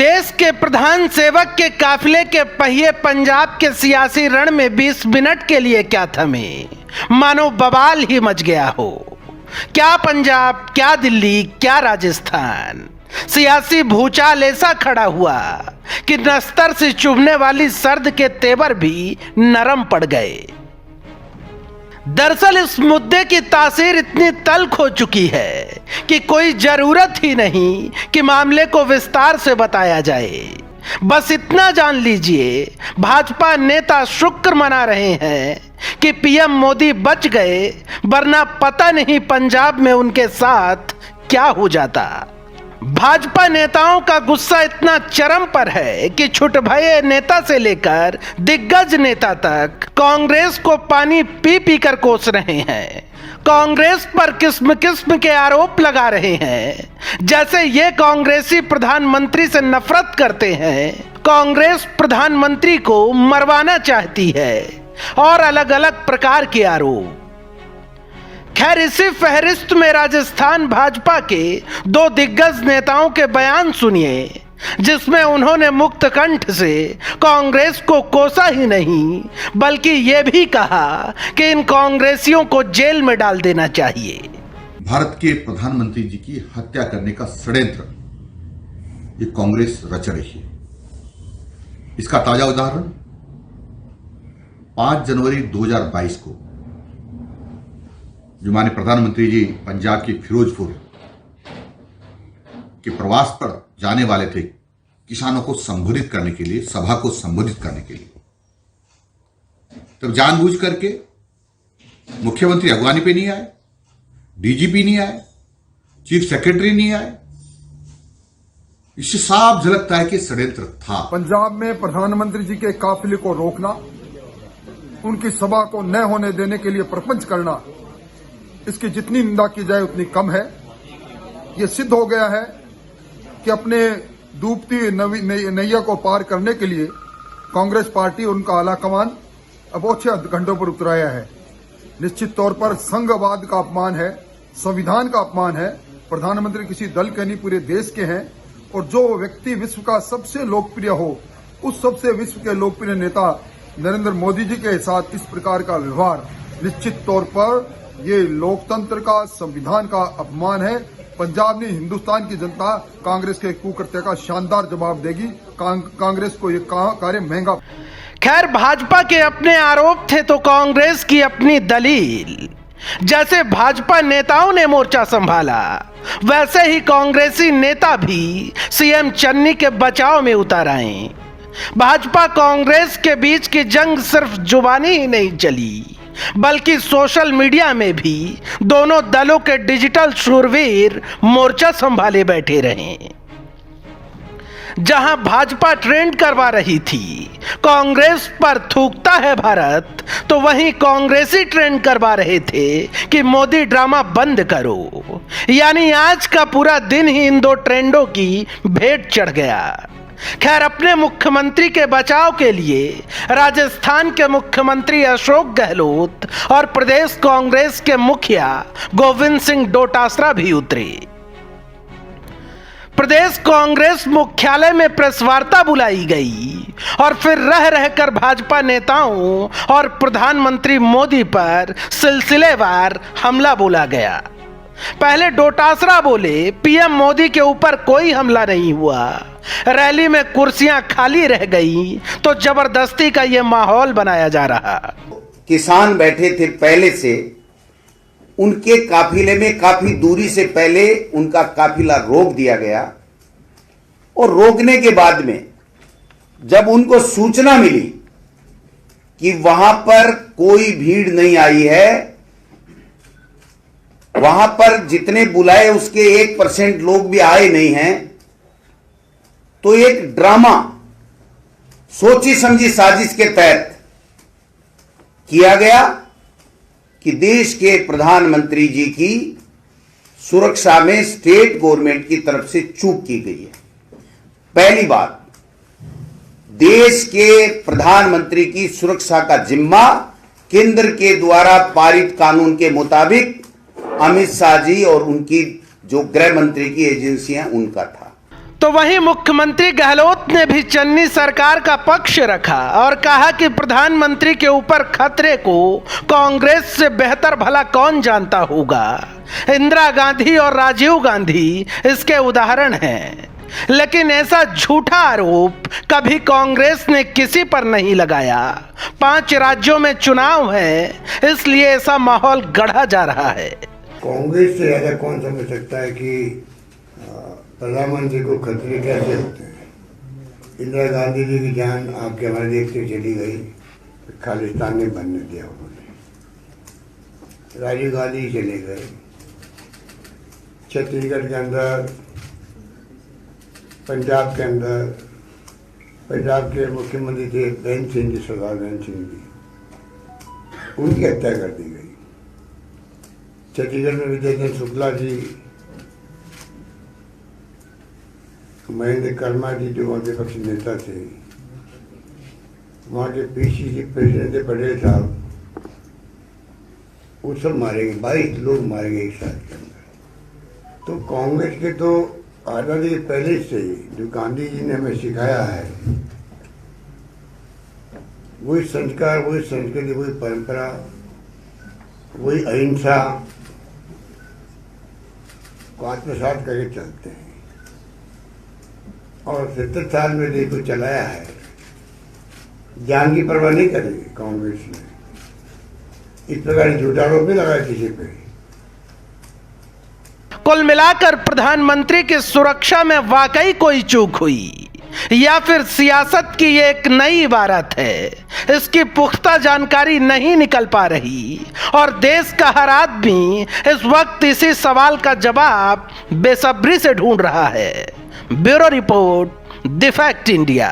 देश के प्रधान सेवक के काफिले के पहिए पंजाब के सियासी रण में 20 मिनट के लिए क्या थमे, मानो बवाल ही मच गया हो। क्या पंजाब, क्या दिल्ली, क्या राजस्थान, सियासी भूचाल ऐसा खड़ा हुआ कि नस्तर से चुभने वाली सर्द के तेवर भी नरम पड़ गए। दरअसल इस मुद्दे की तासीर इतनी तल्ख हो चुकी है कि कोई जरूरत ही नहीं कि मामले को विस्तार से बताया जाए। बस इतना जान लीजिए, भाजपा नेता शुक्र मना रहे हैं कि पीएम मोदी बच गए, वरना पता नहीं पंजाब में उनके साथ क्या हो जाता। भाजपा नेताओं का गुस्सा इतना चरम पर है कि छुट भये नेता से लेकर दिग्गज नेता तक कांग्रेस को पानी पी पी कर कोस रहे हैं। कांग्रेस पर किस्म किस्म के आरोप लगा रहे हैं, जैसे ये कांग्रेसी प्रधानमंत्री से नफरत करते हैं, कांग्रेस प्रधानमंत्री को मरवाना चाहती है, और अलग अलग प्रकार के आरोप। खैर, इसी फहरिस्त में राजस्थान भाजपा के दो दिग्गज नेताओं के बयान सुनिए, जिसमें उन्होंने मुक्त कंठ से कांग्रेस को कोसा ही नहीं, बल्कि यह भी कहा कि इन कांग्रेसियों को जेल में डाल देना चाहिए। भारत के प्रधानमंत्री जी की हत्या करने का षड्यंत्र ये कांग्रेस रच रही है। इसका ताजा उदाहरण 5 जनवरी 2022 को जो माननीय प्रधानमंत्री जी पंजाब की फिरोजपुर के प्रवास पर जाने वाले थे, किसानों को संबोधित करने के लिए, सभा को संबोधित करने के लिए, तब जानबूझ करके मुख्यमंत्री अगवानी पे नहीं आए, डीजीपी नहीं आए, चीफ सेक्रेटरी नहीं आए। इससे साफ झलकता है कि षड्यंत्र था। पंजाब में प्रधानमंत्री जी के काफिले को रोकना, उनकी सभा को न होने देने के लिए प्रपंच करना, इसकी जितनी निंदा की जाए उतनी कम है। ये सिद्ध हो गया है कि अपने डूबती नैया को पार करने के लिए कांग्रेस पार्टी, उनका आलाकमान अब ओछे घंटों पर उतराया है। निश्चित तौर पर संघवाद का अपमान है, संविधान का अपमान है। प्रधानमंत्री किसी दल के नहीं, पूरे देश के हैं, और जो व्यक्ति विश्व का सबसे लोकप्रिय हो, उस सबसे विश्व के लोकप्रिय नेता नरेंद्र मोदी जी के साथ इस प्रकार का व्यवहार निश्चित तौर पर ये लोकतंत्र का, संविधान का अपमान है। पंजाब ने, हिंदुस्तान की जनता कांग्रेस के कुकृत्य का शानदार जवाब देगी। कांग्रेस को ये कार्य महंगा। खैर, भाजपा के अपने आरोप थे तो कांग्रेस की अपनी दलील। जैसे भाजपा नेताओं ने मोर्चा संभाला, वैसे ही कांग्रेसी नेता भी सीएम चन्नी के बचाव में उतर आए। भाजपा कांग्रेस के बीच की जंग सिर्फ जुबानी ही नहीं चली, बल्कि सोशल मीडिया में भी दोनों दलों के डिजिटल शूरवीर मोर्चा संभाले बैठे रहे। जहां भाजपा ट्रेंड करवा रही थी, कांग्रेस पर थूकता है भारत, तो वहीं कांग्रेसी ट्रेंड करवा रहे थे कि मोदी ड्रामा बंद करो। यानी आज का पूरा दिन ही इन दो ट्रेंडों की भेंट चढ़ गया। खैर, अपने मुख्यमंत्री के बचाव के लिए राजस्थान के मुख्यमंत्री अशोक गहलोत और प्रदेश कांग्रेस के मुखिया गोविंद सिंह डोटासरा भी उतरे। प्रदेश कांग्रेस मुख्यालय में प्रेस वार्ता बुलाई गई और फिर रह रहकर भाजपा नेताओं और प्रधानमंत्री मोदी पर सिलसिलेवार हमला बोला गया। पहले डोटासरा बोले, पीएम मोदी के ऊपर कोई हमला नहीं हुआ, रैली में कुर्सियां खाली रह गई, तो जबरदस्ती का यह माहौल बनाया जा रहा। किसान बैठे थे पहले से, उनके काफिले में काफी दूरी से पहले उनका काफिला रोक दिया गया, और रोकने के बाद में जब उनको सूचना मिली कि वहां पर कोई भीड़ नहीं आई है, वहां पर जितने बुलाए उसके 1% लोग भी आए नहीं हैं, तो एक ड्रामा सोची समझी साजिश के तहत किया गया कि देश के प्रधानमंत्री जी की सुरक्षा में स्टेट गवर्नमेंट की तरफ से चूक की गई है। पहली बात, देश के प्रधानमंत्री की सुरक्षा का जिम्मा केंद्र के द्वारा पारित कानून के मुताबिक अमित शाह जी और उनकी जो गृह मंत्री की एजेंसियां, उनका था। तो वहीं मुख्यमंत्री गहलोत ने भी चन्नी सरकार का पक्ष रखा और कहा कि प्रधानमंत्री के ऊपर खतरे को कांग्रेस से बेहतर भला कौन जानता होगा। इंदिरा गांधी और राजीव गांधी इसके उदाहरण हैं, लेकिन ऐसा झूठा आरोप कभी कांग्रेस ने किसी पर नहीं लगाया। 5 राज्यों में चुनाव है, इसलिए ऐसा माहौल गढ़ा जा रहा है। कांग्रेस से ज्यादा कौन समझ सकता है कि प्रधानमंत्री को खतरे कैसे होते हैं। इंदिरा गांधी जी की जान आपके हमारे देश से चली गई, खालिस्तान ने बनने दिया उन्होंने। राजीव गांधी चले गए। छत्तीसगढ़ के अंदर, पंजाब के अंदर, पंजाब के मुख्यमंत्री थे बेन सिंह जी, सरदार बेन सिंह जी, उनकी हत्या कर दी गई। छत्तीसगढ़ में विजय चंद्र शुक्ला जी, महेंद्र कर्मा जी जो वहाँ के विपक्षी नेता थे, वहाँ के पीसीसी प्रेसिडेंट थे पटेल साहब, वो सब मारे गए। 22 लोग मारे गए एक साल के अंदर। तो कांग्रेस के तो आज़ादी के पहले से ही जो गांधी जी ने हमें सिखाया है, वही संस्कार, वही संस्कृति, वही परंपरा, वही अहिंसा को आत्मसात करके चलते हैं। और 70 साल में देश को चलाया है, जान की परवाह नहीं करी कांग्रेस ने। इस प्रकार झूठा आरोप नहीं लगाया किसी पे। कुल मिलाकर प्रधानमंत्री की सुरक्षा में वाकई कोई चूक हुई या फिर सियासत की ये एक नई इबारत है, इसकी पुख्ता जानकारी नहीं निकल पा रही और देश का हर आदमी इस वक्त इसी सवाल का जवाब बेसब्री से ढूंढ रहा है। Bureau report, the fact India.